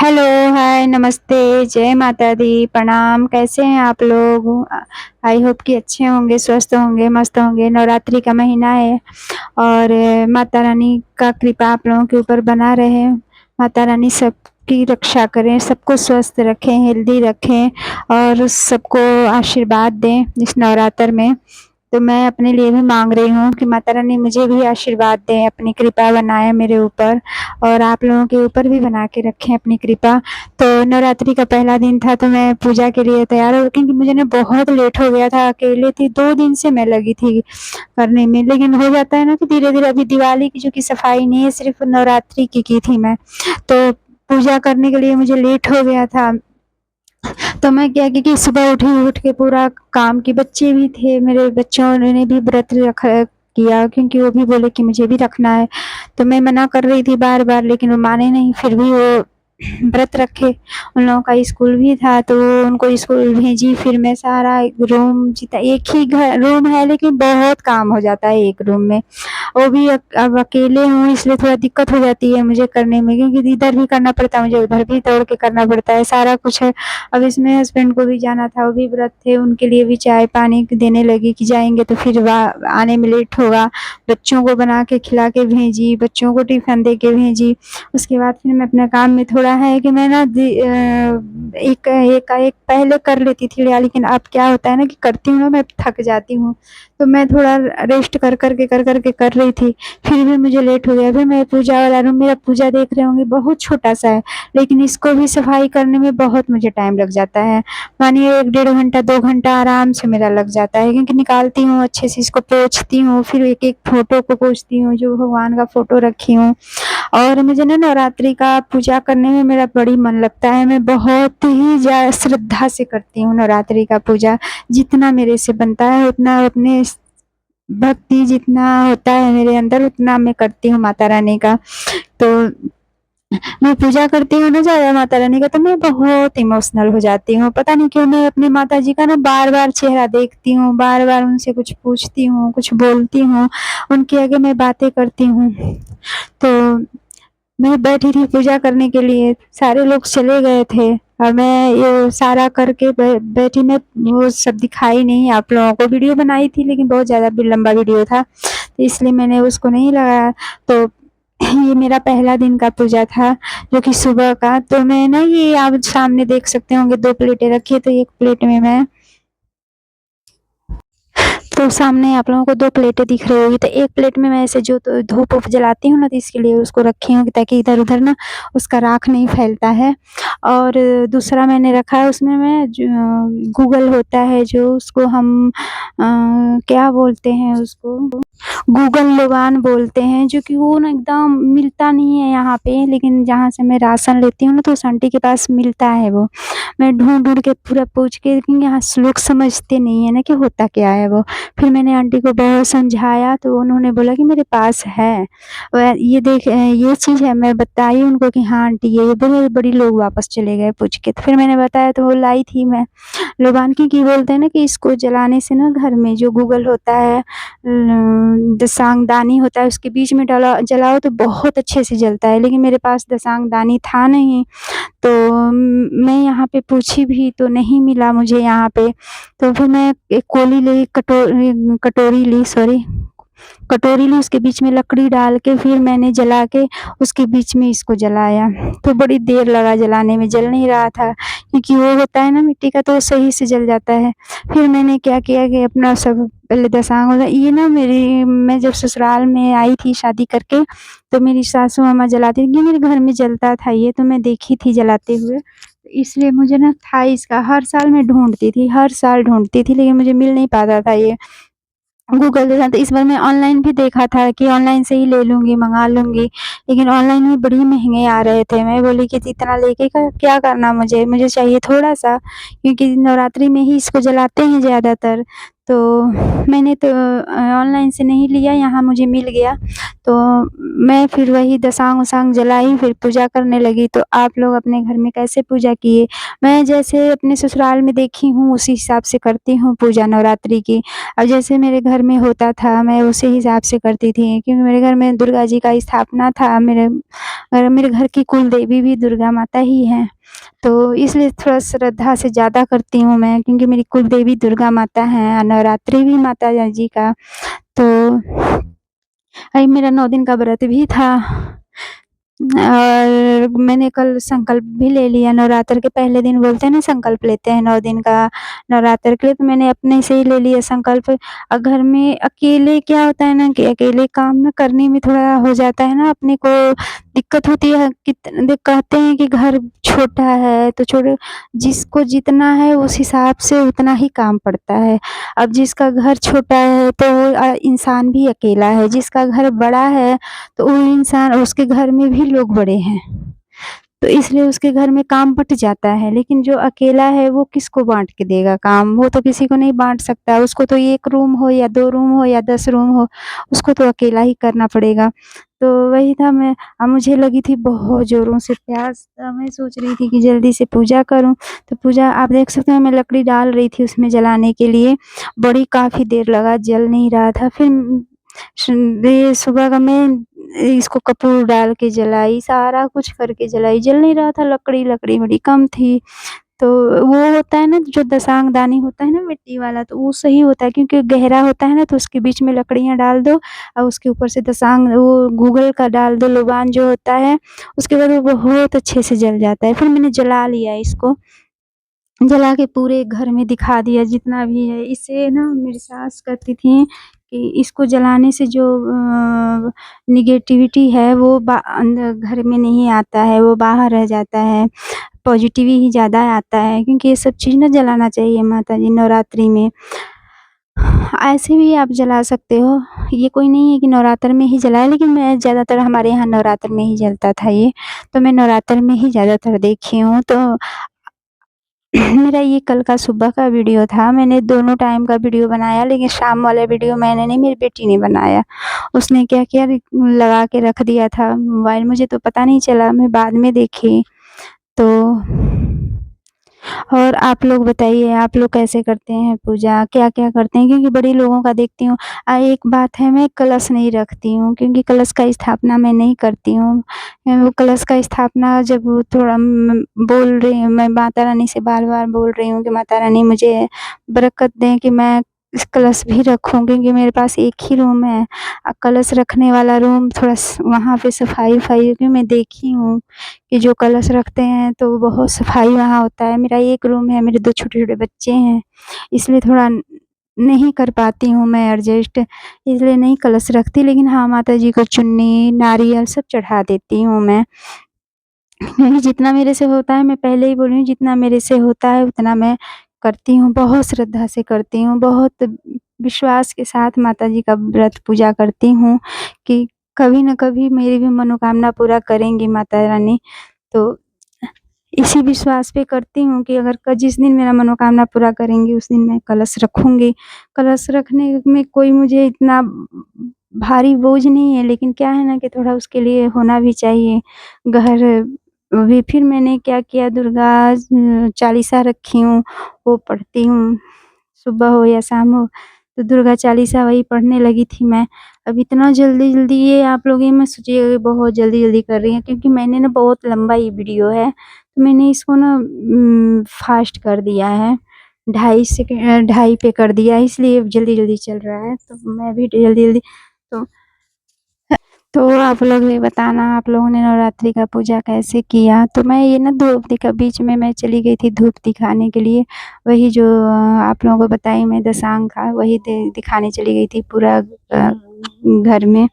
Hello, हाय, नमस्ते, जय माता दी, प्रणाम, कैसे हैं आप लोग? आई होप कि अच्छे होंगे, स्वस्थ होंगे, मस्त होंगे। नवरात्रि का महीना है और माता रानी का कृपा आप लोगों के ऊपर बना रहे। माता रानी सबकी रक्षा करें, सबको स्वस्थ रखें, हेल्दी रखें और सबको आशीर्वाद दें इस नवरात्र में। तो मैं अपने लिए भी माँग रही हूँ कि माता रानी मुझे भी आशीर्वाद दें, अपनी कृपा बनाएँ मेरे ऊपर और आप लोगों के ऊपर भी बना के रखें अपनी कृपा। तो नवरात्रि का पहला दिन था तो मैं पूजा के लिए तैयार हो गई क्योंकि मुझे ना बहुत लेट हो गया था, अकेले थी, 2 दिन से मैं लगी थी करने में। लेकिन हो जाता है ना कि धीरे-धीरे अभी दिवाली की जो कि सफाई नहीं है, सिर्फ़ नवरात्रि की थी मैं। तो पूजा करने के लिए मुझे लेट हो गया था। तो मैं क्या की कि सुबह उठ के पूरा काम की बच्चे भी थे, मेरे बच्चों ने भी व्रत किया क्योंकि वो भी बोले कि मुझे भी रखना है। तो मैं मना कर रही थी बार-बार लेकिन वो माने नहीं, फिर भी वो व्रत रखे। उन लोगों का स्कूल भी था तो उनको स्कूल भेजी, फिर मैं सारा रूम जितना एक ही घर रूम है लेकिन बहुत काम हो जाता है एक रूम में। वो भी अब अकेले हूँ इसलिए थोड़ा दिक्कत हो जाती है मुझे करने में क्योंकि इधर भी करना पड़ता है मुझे, उधर भी दौड़ के करना पड़ता है, सारा कुछ है। अब इसमें हस्बैंड को भी जाना था, वो भी व्रत थे, उनके लिए भी चाय-पानी देने लगी कि जाएँगे तो फिर आने में लेट होगा। बच्चों को बना के खिला के भेजी, बच्चों को टिफ़िन दे के भेजी। उसके बाद फिर मैं अपने काम में थोड़ा है कि मैं ना एकाएक पहले कर लेती थी लेकिन अब क्या होता है ना कि करती हूँ ना मैं थक जाती हूँ। तो मैं थोड़ा रेस्ट कर के कर रही थी, फिर भी मुझे लेट हो गया। फिर मैं पूजा वाला रूम मेरा पूजा देख रहे होंगे बहुत छोटा-सा है, लेकिन इसको भी सफाई करने में बहुत मुझे टाइम लग जाता है। मानिए 1 डेढ़ घंटा, 2 घंटा आराम से मेरा लग जाता है क्योंकि निकालती हूँ अच्छे से, इसको पोंछती हूँ, फिर एक-एक फ़ोटो को पोंछती हूँ, जो भगवान का फ़ोटो रखी हूँ। और मुझे ना नवरात्रि का पूजा करने में मेरा बड़ी मन लगता है, मैं बहुत ही श्रद्धा से करती हूँ नवरात्रि का पूजा। जितना मेरे से बनता है उतना अपने भक्ति जितना होता है मेरे अंदर उतना मैं करती हूँ माता रानी का। तो मैं पूजा करती हूँ ना ज़्यादा माता रानी का तो मैं बहुत इमोशनल हो जाती हूँ। पता नहीं क्यों मैं अपनी माताजी का ना बार-बार चेहरा देखती हूँ, बार-बार उनसे कुछ पूछती हूँ, कुछ बोलती हूँ, उनके आगे मैं बातें करती हूँ। तो मैं बैठी थी पूजा करने के लिए, सारे लोग चले गए थे और मैं ये सारा करके बैठी मैं वो सब दिखाई नहीं आप लोगों को। वीडियो बनाई थी लेकिन बहुत ज़्यादा भी लंबा वीडियो था, तो इसलिए मैंने उसको नहीं लगाया। तो ये मेरा पहला दिन का पूजा था, जो कि सुबह का। तो मैं ना ये आप सामने देख सकते होंगे 2 प्लेटें रखी है, तो एक प्लेट में मैं तो सामने आप लोगों को 2 प्लेटें दिख रही होगी, तो एक प्लेट में मैं ऐसे जो तो धूप-वूप जलाती हूँ ना, तो इसके लिए उसको रखी हूँ ताकि इधर-उधर ना उसका राख नहीं फैलता है। और दूसरा मैंने रखा है उसमें मैं जो गूगल होता है जो उसको हम क्या बोलते हैं उसको? गूगल लोबान बोलते हैं, जो कि वो ना एकदम मिलता नहीं है यहाँ पे, लेकिन जहाँ से मैं राशन लेती हूँ ना, तो उस आंटी के पास मिलता है वो। मैं ढूँढ-ढूँढ के पूरा पूछ के लेकिन यहाँ लोग समझते नहीं है ना कि होता क्या है वो। फिर मैंने आंटी को बहुत समझाया तो उन्होंने बोला कि मेरे पास है। ये देख ये चीज़ है, मैं बताई उनको कि हाँ आंटी ये बोले बड़ी लोग वापस चले गए पूछ के। तो फिर मैंने बताया तो वो लाई थी मैं। लोबान की बोलते हैं ना कि इसको जलाने से ना घर में जो गूगल होता है दशांगदानी होता है उसके बीच में डाला जलाओ तो बहुत अच्छे से जलता है, लेकिन मेरे पास दशांगदानी था नहीं। तो मैं यहाँ पे पूछी भी तो नहीं मिला मुझे यहाँ पे। तो फिर मैं एक कोली ली कटोरी ली सॉरी कटोरी ली, उसके बीच में लकड़ी डाल के फिर मैंने जला के उसके बीच में इसको जलाया। तो बड़ी देर लगा जलाने में, जल नहीं रहा था क्योंकि वो होता है ना मिट्टी का तो वो सही से जल जाता है। फिर मैंने क्या किया कि अपना सब पहले दशांग होता ये ना मैं जब ससुराल में आई थी शादी करके, तो मेरी सासू अम्मा जलाती थी, ये मेरे घर में जलता था ये तो मैं देखी थी जलाते हुए। इसलिए मुझे ना था इसका, हर साल मैं ढूँढती थी, हर साल ढूँढती थी लेकिन मुझे मिल नहीं पाता था ये। गूगल देखा तो इस बार मैं ऑनलाइन भी देखा था कि ऑनलाइन से ही ले लूँगी, मँगा लूँगी, लेकिन ऑनलाइन में बड़ी महँगे आ रहे थे। मैं बोली कि इतना लेके क्या करना मुझे चाहिए थोड़ा-सा क्योंकि नवरात्रि में ही इसको जलाते हैं ज़्यादातर। तो मैंने तो ऑनलाइन से नहीं लिया, यहाँ मुझे मिल गया। तो मैं फिर वही दसांग-वसांग जलाई, फिर पूजा करने लगी। तो आप लोग अपने घर में कैसे पूजा किए? मैं जैसे अपने ससुराल में देखी हूँ, उसी हिसाब से करती हूँ पूजा नवरात्रि की। अब जैसे मेरे घर में होता था, मैं उसी हिसाब से करती थी, क्योंकि मेरे घर में दुर्गा जी का स्थापना था। मेरे घर की कुल देवी भी दुर्गा माता ही हैं। तो इसलिए थोड़ा श्रद्धा से ज़्यादा करती हूँ मैं, क्योंकि मेरी कुल देवी दुर्गा माता हैं, नवरात्रि भी माता जी का। तो अभी मेरा 9 दिन का व्रत भी था, और मैंने कल संकल्प भी ले लिया। नवरात्र के पहले दिन बोलते हैं ना, संकल्प लेते हैं 9 दिन का नवरात्र के लिए, तो मैंने अपने से ही ले लिया संकल्प। घर में अकेले क्या होता है ना, कि अकेले काम ना करने में थोड़ा हो जाता है ना, अपने को दिक्कत होती है। कहते हैं कि घर छोटा है तो छोटे, जिसको जितना है उस हिसाब से उतना ही काम पड़ता है। अब जिसका घर छोटा है तो वो इंसान भी अकेला है, जिसका घर बड़ा है तो वो इंसान, उसके घर में भी लोग बड़े हैं, तो इसलिए उसके घर में काम बँट जाता है। लेकिन जो अकेला है वो किसको बाँट के देगा काम? वो तो किसी को नहीं बाँट सकता। उसको तो 1 रूम हो या 2 रूम हो या 10 रूम हो, उसको तो अकेला ही करना पड़ेगा। तो वही था, मुझे लगी थी बहुत ज़ोरों से प्यास, मैं सोच रही थी कि जल्दी से पूजा करूँ। तो पूजा आप देख सकते हैं, मैं लकड़ी डाल रही थी उसमें जलाने के लिए, बड़ी काफ़ी देर लगा, जल नहीं रहा था। फिर ये सुबह का मैं इसको कपूर डाल के जलाई, सारा कुछ करके जलाई, जल नहीं रहा था। लकड़ी बड़ी कम थी। तो वो होता है ना, जो दशांगदानी होता है ना मिट्टी वाला, तो वो सही होता है, क्योंकि गहरा होता है ना, तो उसके बीच में लकड़ियाँ डाल दो और उसके ऊपर से दशांग वो गूगल का डाल दो, लोबान जो होता है, उसके बाद वो बहुत अच्छे से जल जाता है। फिर मैंने जला लिया इसको, जला के पूरे घर में दिखा दिया जितना भी है। इससे ना मेरी सास कहती थी कि इसको जलाने से जो नेगेटिविटी है वो अंदर घर में नहीं आता है, वो बाहर रह जाता है, पॉज़िटिव ही ज़्यादा आता है, क्योंकि ये सब चीज़ ना जलाना चाहिए माताजी नवरात्रि में। ऐसे भी आप जला सकते हो, ये कोई नहीं है कि नवरात्र में ही जलाएँ, लेकिन मैं ज़्यादातर हमारे यहाँ नवरात्र में ही जलता था ये, तो मैं नवरात्र में ही ज़्यादातर देखी हूँ। तो मेरा ये कल का सुबह का वीडियो था, मैंने दोनों टाइम का वीडियो बनाया, लेकिन शाम वाला वीडियो मैंने नहीं, मेरी बेटी ने बनाया। उसने क्या किया, लगा के रख दिया था मोबाइल, मुझे तो पता नहीं चला, मैं बाद में देखी। तो और आप लोग बताइए, आप लोग कैसे करते हैं पूजा? क्या-क्या करते हैं? क्योंकि बड़े लोगों का देखती हूँ। एक बात है, मैं कलश नहीं रखती हूँ, क्योंकि कलश का स्थापना मैं नहीं करती हूँ। वो कलश का स्थापना जब वो थोड़ा बोल रही हूँ, मैं माता रानी से बार-बार बोल रही हूँ कि माता रानी मुझे बरकत दें कि मैं इस कलश भी रखूँ, क्योंकि मेरे पास एक ही रूम है। कलश रखने वाला रूम थोड़ा वहाँ पे सफाई-वफाई, क्योंकि मैं देखी हूँ कि जो कलश रखते हैं तो बहुत सफाई वहाँ होता है। मेरा एक रूम है, मेरे 2 छोटे-छोटे बच्चे हैं, इसलिए थोड़ा नहीं कर पाती हूँ मैं एडजस्ट, इसलिए नहीं कलश रखती। लेकिन हाँ, माता जी को चुन्नी, नारियल सब चढ़ा देती हूँ मैं। क्योंकि जितना मेरे से होता है, मैं पहले ही बोली हूँ, जितना मेरे से होता है उतना मैं करती हूँ, बहुत श्रद्धा से करती हूँ, बहुत विश्वास के साथ माता जी का व्रत पूजा करती हूँ कि कभी न कभी मेरी भी मनोकामना पूरा करेंगी माता रानी। तो इसी विश्वास पे करती हूँ कि अगर जिस दिन मेरा मनोकामना पूरा करेंगी, उस दिन मैं कलश रखूँगी। कलश रखने में कोई मुझे इतना भारी बोझ नहीं है, लेकिन क्या है ना कि थोड़ा उसके लिए होना भी चाहिए। घर अभी फिर मैंने क्या किया, दुर्गा चालीसा रखी हूँ, वो पढ़ती हूँ, सुबह हो या शाम हो, तो दुर्गा चालीसा वही पढ़ने लगी थी मैं। अब इतना जल्दी-जल्दी ये आप लोग ये मत सोचिएगा कि बहुत जल्दी-जल्दी कर रही हैं, क्योंकि मैंने ना बहुत लंबा ये वीडियो है, तो मैंने इसको ना फ़ास्ट कर दिया है, 2.5 पे कर दिया है, इसलिए जल्दी-जल्दी चल रहा है, तो मैं भी जल्दी-जल्दी। तो तो आप लोग भी बताना, आप लोगों ने नवरात्रि का पूजा कैसे किया? तो मैं ये ना धूप दिखा बीच में मैं चली गई थी धूप दिखाने के लिए, वही जो आप लोगों को बताई मैं दशांग का, वही दिखाने चली गई थी पूरा घर में,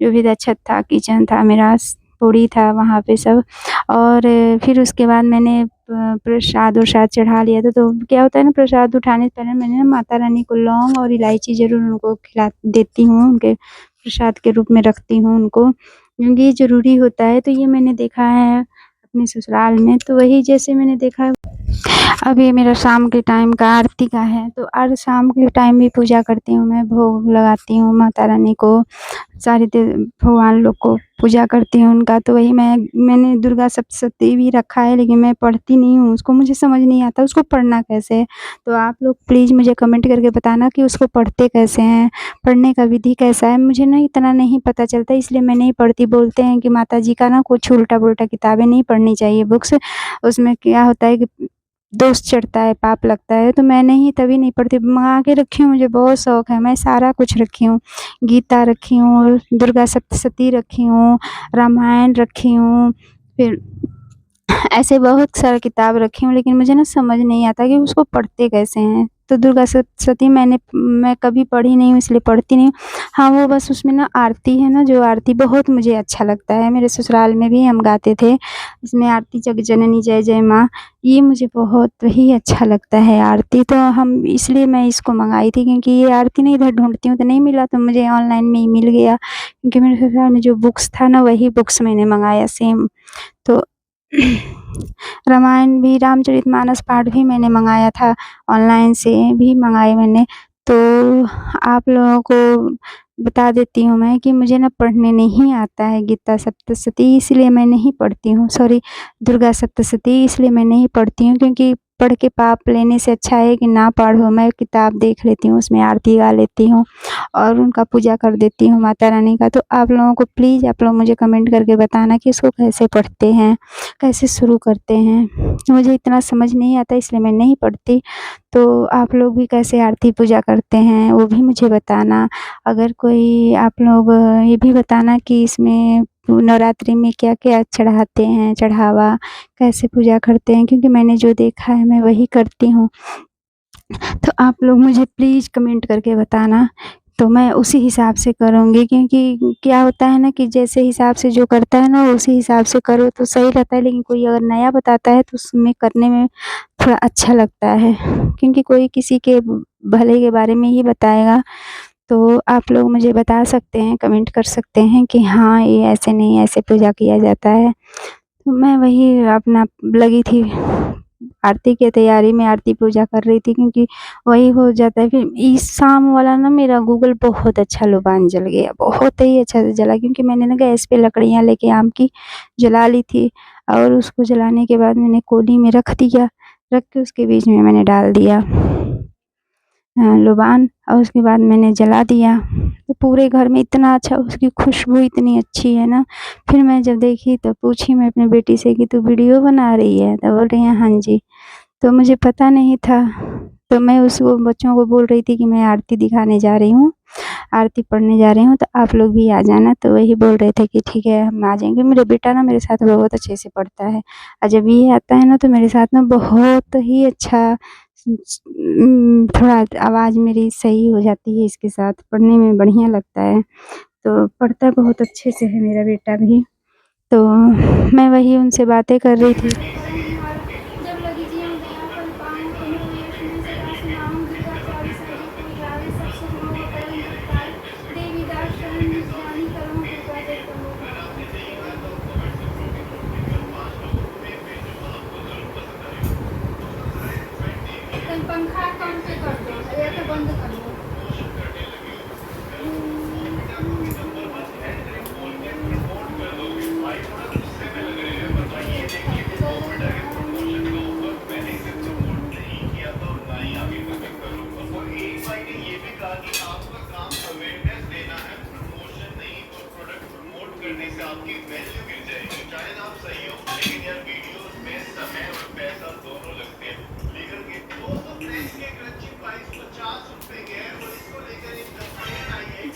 जो भी छत था, किचन था मेरा, पूड़ी था वहाँ पे सब। और फिर उसके बाद मैंने प्रसाद-वरसाद चढ़ा लिया था। तो क्या होता है ना, प्रसाद उठाने से पहले मैंने ना माता रानी को लौंग और इलायची ज़रूर उनको देती हूँ, उनके प्रसाद के रूप में रखती हूँ उनको, क्योंकि ये ज़रूरी होता है। तो ये मैंने देखा है अपने ससुराल में, तो वही जैसे मैंने देखा अभी मेरा शाम के टाइम का आरती का है, तो हर शाम के टाइम भी पूजा करती हूँ मैं, भोग लगाती हूँ माता रानी को, सारे भगवान लोग को पूजा करती हूँ उनका। तो वही मैंने दुर्गा सप्तशती भी रखा है, लेकिन मैं पढ़ती नहीं हूँ उसको, मुझे समझ नहीं आता उसको पढ़ना कैसे है। तो आप लोग प्लीज़ मुझे कमेंट करके बताना कि उसको पढ़ते कैसे हैं, पढ़ने का विधि कैसा है। मुझे ना इतना नहीं पता चलता, इसलिए मैं नहीं पढ़ती। बोलते हैं कि माता जी का ना कुछ उल्टा पुल्टा किताबें नहीं पढ़नी चाहिए, बुक्स, उसमें क्या होता है कि दोष चढ़ता है, पाप लगता है। तो मैं नहीं, तभी नहीं पढ़ती। मंगा के रखी हूँ, मुझे बहुत शौक है, मैं सारा कुछ रखी हूँ, गीता रखी हूँ, दुर्गा सप्तशती रखी हूँ, रामायण रखी हूँ, फिर ऐसे बहुत सारा किताब रखी हूँ, लेकिन मुझे ना समझ नहीं आता कि उसको पढ़ते कैसे हैं। तो दुर्गा सप्तशती मैं कभी पढ़ी नहीं हूँ, इसलिए पढ़ती नहीं हूँ। हाँ, वो बस उसमें ना आरती है ना, जो आरती बहुत मुझे अच्छा लगता है, मेरे ससुराल में भी हम गाते थे, इसमें आरती जग जननी जय जय माँ, ये मुझे बहुत ही अच्छा लगता है आरती। तो हम इसलिए मैं इसको मंगाई थी, क्योंकि ये आरती ना इधर ढूँढती हूँ तो नहीं मिला, तो मुझे ऑनलाइन में ही मिल गया, क्योंकि मेरे ससुराल में जो बुक्स था ना, वही बुक्स मैंने मंगाया सेम। तो रामायण भी, रामचरितमानस पाठ भी मैंने मंगाया था, ऑनलाइन से भी मंगाए मैंने। तो आप लोगों को बता देती हूँ मैं कि मुझे ना पढ़ने नहीं आता है गीता सप्तशती, इसलिए मैं नहीं पढ़ती हूँ, सॉरी, दुर्गा सप्तशती, इसलिए मैं नहीं पढ़ती हूँ, क्योंकि पढ़ के पाप लेने से अच्छा है कि ना पढ़ो। मैं किताब देख लेती हूँ, उसमें आरती गा लेती हूँ और उनका पूजा कर देती हूँ माता रानी का। तो आप लोगों को प्लीज़, आप लोग मुझे कमेंट करके बताना कि इसको कैसे पढ़ते हैं, कैसे शुरू करते हैं। मुझे इतना समझ नहीं आता, इसलिए मैं नहीं पढ़ती। तो आप लोग भी कैसे आरती पूजा करते हैं वो भी मुझे बताना। अगर कोई आप लोग ये भी बताना कि इसमें नवरात्रि में क्या-क्या चढ़ाते हैं, चढ़ावा कैसे पूजा करते हैं, क्योंकि मैंने जो देखा है मैं वही करती हूँ। तो आप लोग मुझे प्लीज़ कमेंट करके बताना, तो मैं उसी हिसाब से करूँगी, क्योंकि क्या होता है ना कि जैसे हिसाब से जो करता है ना, उसी हिसाब से करो तो सही रहता है, लेकिन कोई अगर नया बताता है तो उसमें करने में थोड़ा अच्छा लगता है, क्योंकि कोई किसी के भले के बारे में ही बताएगा। तो आप लोग मुझे बता सकते हैं, कमेंट कर सकते हैं कि हाँ, ये ऐसे नहीं, ऐसे पूजा किया जाता है। तो मैं वही अपना लगी थी, आरती की तैयारी में आरती पूजा कर रही थी, क्योंकि वही हो जाता है। फिर इस शाम वाला ना मेरा गूगल बहुत अच्छा लोबान जल गया, बहुत ही अच्छा से जला, क्योंकि मैंने ना गैस पे लकड़ियाँ लेके आम की जला ली थी, और उसको जलाने के बाद मैंने कोली में रख दिया, रख के उसके बीच में मैंने डाल दिया लोबान, और उसके बाद मैंने जला दिया। तो पूरे घर में इतना अच्छा, उसकी खुशबू इतनी अच्छी है ना। फिर मैं जब देखी तो पूछी मैं अपनी बेटी से कि तू वीडियो बना रही है? तो बोल रही है हाँ जी। तो मुझे पता नहीं था, तो मैं उसको बच्चों को बोल रही थी कि मैं आरती दिखाने जा रही हूँ, आरती पढ़ने जा रही हूँ, तो आप लोग भी आ जाना। तो वही बोल रहे थे कि ठीक है हम आ जाएँगे। मेरा बेटा ना मेरे साथ बहुत अच्छे से पढ़ता है, और जब ये आता है ना तो मेरे साथ ना बहुत ही अच्छा, थोड़ा आवाज़ मेरी सही हो जाती है इसके साथ, पढ़ने में बढ़िया लगता है। तो पढ़ता बहुत अच्छे से है मेरा बेटा भी। तो मैं वही उनसे बातें कर रही थी। पंखा कम पे कर दो या तो बंद कर दो। करने से आपकी वैल्यू गिर जाएगी। शायद आप सही हो, लेकिन यार वीडियोस में समय और पैसा दोनों लगते हैं। लेकिन ये 200 फ्रेंच के क्रंची प्राइस 50 रुपए के है, और इसको लेकर एक कंप्लेंट आई है कि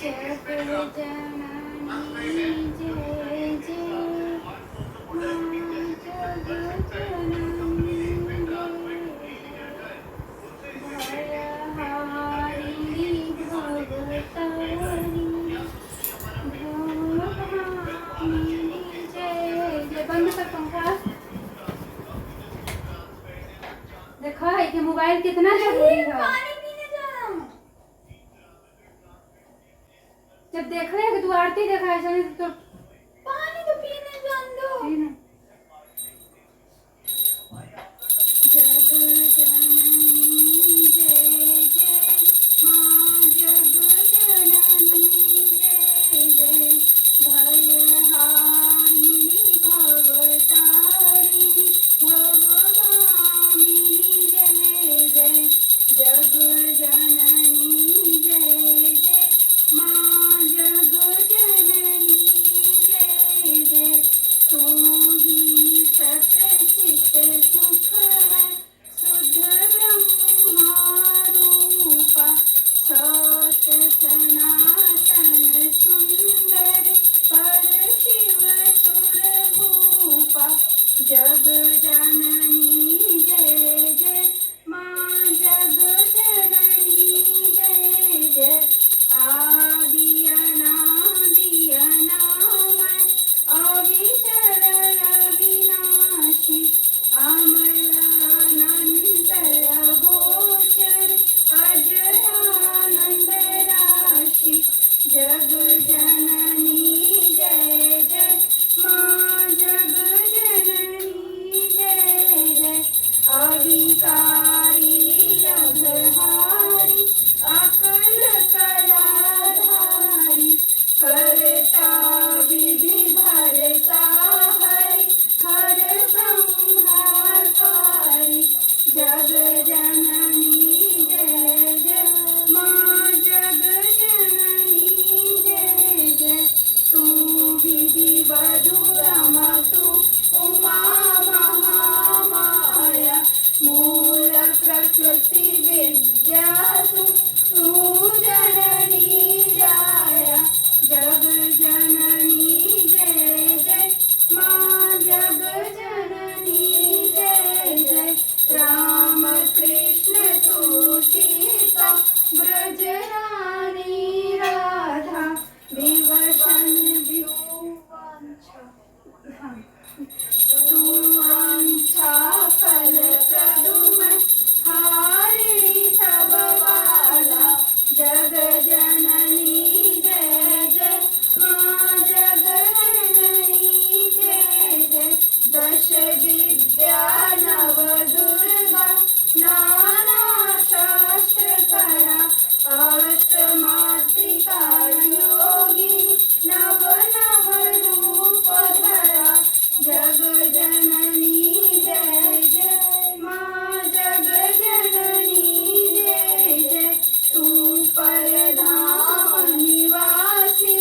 इसमें बंद कर पंखा। देखो ये मोबाइल कितना जरूरी है। पानी पीने जा रहा हूँ। जब देख रहे हैं कि तू आरती देखा है तो पानी तो पीने जान दो। जग जननी जय जय माँ जग जननी जय जय आदि अनादि अनामय अविचल अविनाशी अमर अनंत अगोचर अजरानंद राशि जग जननी जय जय माँ जग जननी जय जय अविकारी अघहारी अकल कलाधारी करता विधि भरता हरि हर संहारकारी जग जननी जय जय माँ जग जननी जय जय तू विधि वधुरमा तू उमा महामाया मूल प्रकृति विद्या तू जननी जाया जग जननी जय जय माँ जग जननी जय जय राम कृष्ण तू सीता ब्रज रानी राधा विवशन तू वांछा फल प्रदुम हारिणी सब वाला जग जननी जय जय माँ जग जननी जय जय दश विद्या नव दुर्गा नाना शास्त्र करा अष्ट मातृका योगिनी नव नव रूप धरा जग जननी जय जय माँ जग जननी जय जय तू परधाम निवासी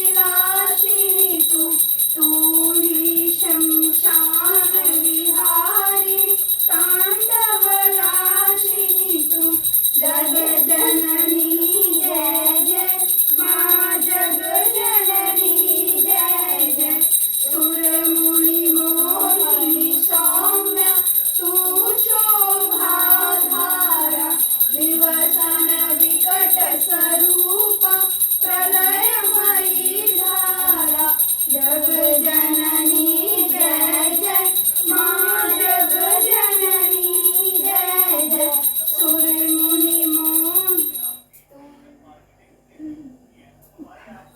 महाविलासिनी तू ही शमशान विहारिणी तांडवलासिनी तू जग जननी जय जय माँ जग जननी जय जय सुर मुनि मोहिनी सौम्य तू शोभाधारा विवसन विकट स्वरूप प्रलयमयी धारा जग जननी जय जय माँ जग जननी जय जय सुर मुनि मोह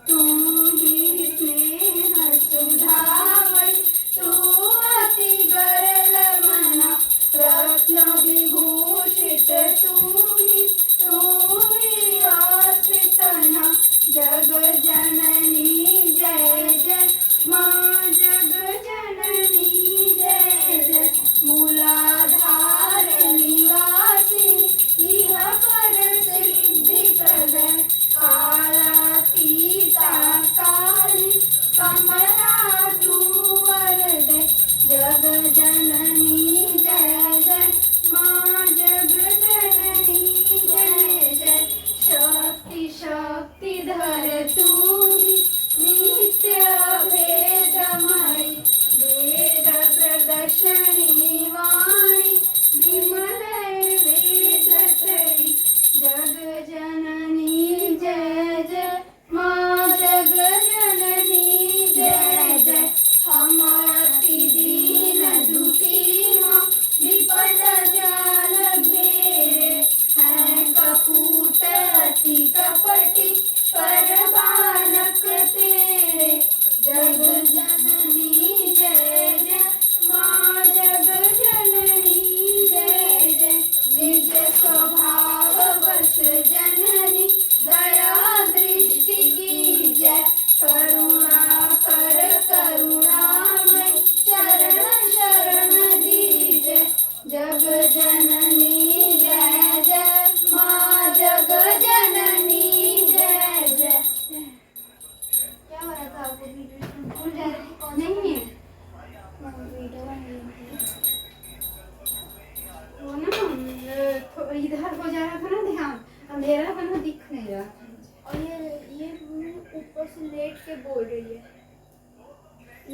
तू ही स्नेह सुधावै तू अति गरल मना रत्न विभूषित तू ही आश्रितना जग जननी जय जय माँ जग जननी जय जय मूलाधार निवासिनी इह पर सिद्धि प्रदय कालातीता काली कमला तू वरदे जग जननी जय जय माँ जग जननी जय जय शक्ति शक्तिधर तू नित्य भेदमयी वेद प्रदर्शनी वाणी विमल वेदतरी जग जननी जय जय माँ जग जननी जय जय हम अति दीन दुखी माँ विपद जाल घेरे हैं कपूट अति कपटी पर बालक तेरे जग जननी जय जय माँ जग जननी जय जय निज स्वभाव वश जननी दया दृष्टि की जय करुणा कर करुणामय चरण शरण दीजय जग जननी जय जय माँ जग जननी जय जय। क्या हो रहा था आपको वीडियो नहीं है वीडियो वो ना इधर हो जा रहा था ना ध्यान अंधेरा था ना दिख नहीं रहा और ये ऊपर से लेट के बोल रही है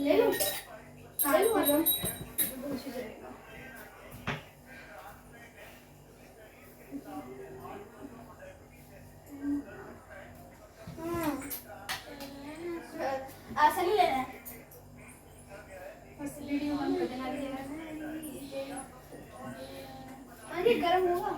ले लो ऐसा नहीं लेना है। वीडियो बंद कर देना। अरे गरम होगा।